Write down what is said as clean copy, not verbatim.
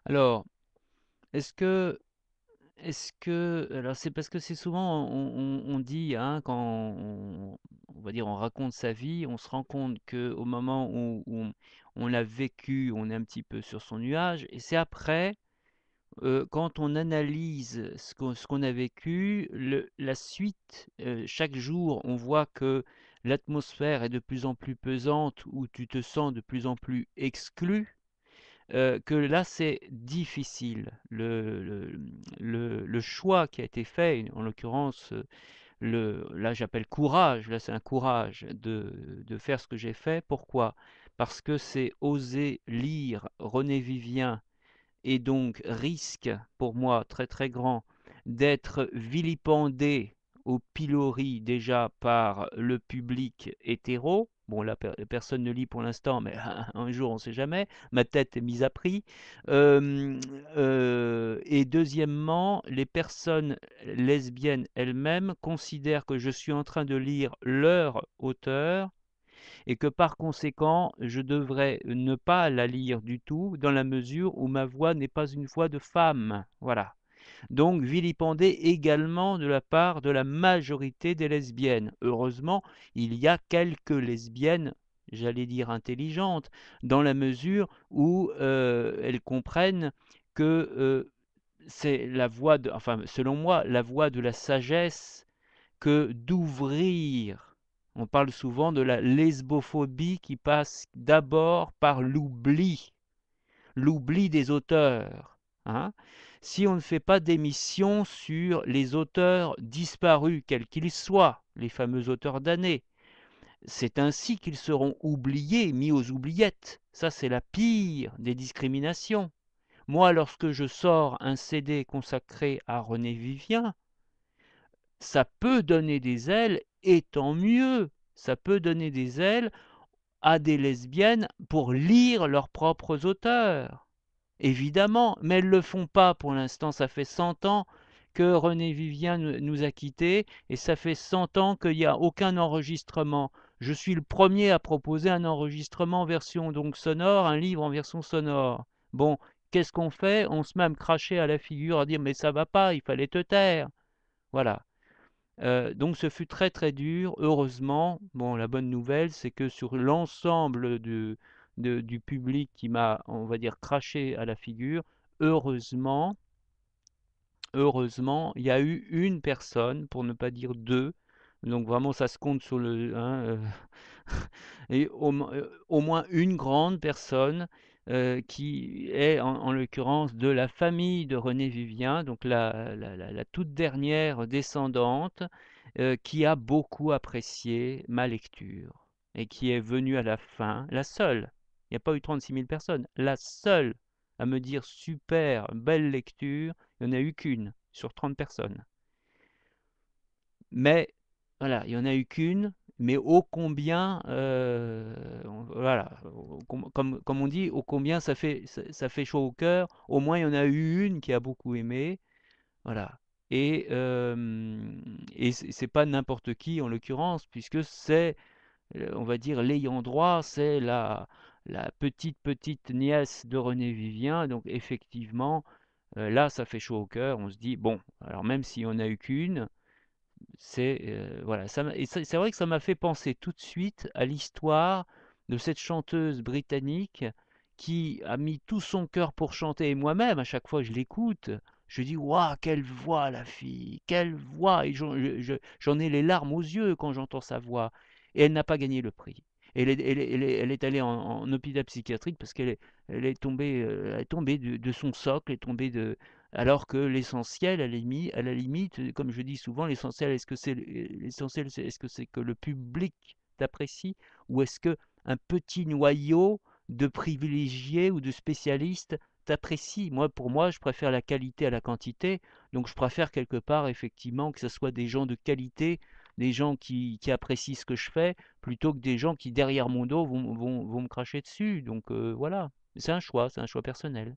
Alors, est-ce que alors c'est parce que c'est souvent on dit, hein, quand on va dire, on raconte sa vie, on se rend compte qu'au moment où on l'a vécu, on est un petit peu sur son nuage et c'est après, quand on analyse ce qu'on a vécu, la suite, chaque jour, on voit que l'atmosphère est de plus en plus pesante, où tu te sens de plus en plus exclu, que là, c'est difficile. Le choix qui a été fait, en l'occurrence, là j'appelle courage, là c'est un courage de faire ce que j'ai fait. Pourquoi? Parce que c'est oser lire René Vivien et donc risque pour moi très très grand d'être vilipendé au pilori déjà par le public hétéro. Bon, là, personne ne lit pour l'instant, mais un jour, on ne sait jamais. Ma tête est mise à prix. Euh, et deuxièmement, les personnes lesbiennes elles-mêmes considèrent que je suis en train de lire leur auteur et que par conséquent, je devrais ne pas la lire du tout dans la mesure où ma voix n'est pas une voix de femme. Voilà. Donc vilipendé également de la part de la majorité des lesbiennes. Heureusement, il y a quelques lesbiennes, j'allais dire intelligentes, dans la mesure où elles comprennent que c'est la voie de, enfin selon moi, la voie de la sagesse que d'ouvrir. On parle souvent de la lesbophobie qui passe d'abord par l'oubli des auteurs, hein. Si on ne fait pas d'émission sur les auteurs disparus, quels qu'ils soient, les fameux auteurs damnés, c'est ainsi qu'ils seront oubliés, mis aux oubliettes. Ça, c'est la pire des discriminations. Moi, lorsque je sors un CD consacré à René Vivien, ça peut donner des ailes, et tant mieux. Ça peut donner des ailes à des lesbiennes pour lire leurs propres auteurs. Évidemment, mais elles ne le font pas pour l'instant. Ça fait 100 ans que René Vivien nous a quittés et ça fait 100 ans qu'il n'y a aucun enregistrement. Je suis le premier à proposer un enregistrement en version donc sonore, un livre en version sonore. Bon, qu'est-ce qu'on fait? On se met à me cracher à la figure, à dire mais ça va pas, il fallait te taire. Voilà. Donc ce fut très très dur. Heureusement, bon, la bonne nouvelle, c'est que sur l'ensemble du public qui m'a, on va dire, craché à la figure, heureusement, heureusement, il y a eu une personne, pour ne pas dire deux, donc vraiment ça se compte sur le, hein, et au moins une grande personne qui est en l'occurrence de la famille de René Vivien, donc la toute dernière descendante, qui a beaucoup apprécié ma lecture et qui est venue à la fin, la seule, il n'y a pas eu 36 000 personnes, la seule à me dire super, belle lecture, il n'y en a eu qu'une sur 30 personnes. Mais voilà, il n'y en a eu qu'une, mais ô combien, voilà, comme on dit, ô combien ça fait chaud au cœur. Au moins, il y en a eu une qui a beaucoup aimé, voilà. Et c'est pas n'importe qui en l'occurrence, puisque c'est, on va dire, l'ayant droit, c'est la petite nièce de René Vivien. Donc effectivement, là, ça fait chaud au cœur. On se dit, bon, alors même s'il n'y en a eu qu'une, voilà, et c'est vrai que ça m'a fait penser tout de suite à l'histoire de cette chanteuse britannique qui a mis tout son cœur pour chanter. Et moi-même, à chaque fois que je l'écoute, je dis waouh, quelle voix la fille, quelle voix! Et j'en ai les larmes aux yeux quand j'entends sa voix. Et elle n'a pas gagné le prix. Elle est allée en hôpital psychiatrique parce elle est tombée de son socle, elle est tombée alors que l'essentiel, à la limite, comme je dis souvent, l'essentiel, est-ce que c'est que le public t'apprécie ou est-ce que un petit noyau de privilégiés ou de spécialistes t'apprécie? Moi, pour moi, je préfère la qualité à la quantité, donc je préfère quelque part effectivement que ce soit des gens de qualité, des gens qui apprécient ce que je fais, plutôt que des gens qui derrière mon dos vont me cracher dessus. Donc voilà, c'est un choix personnel.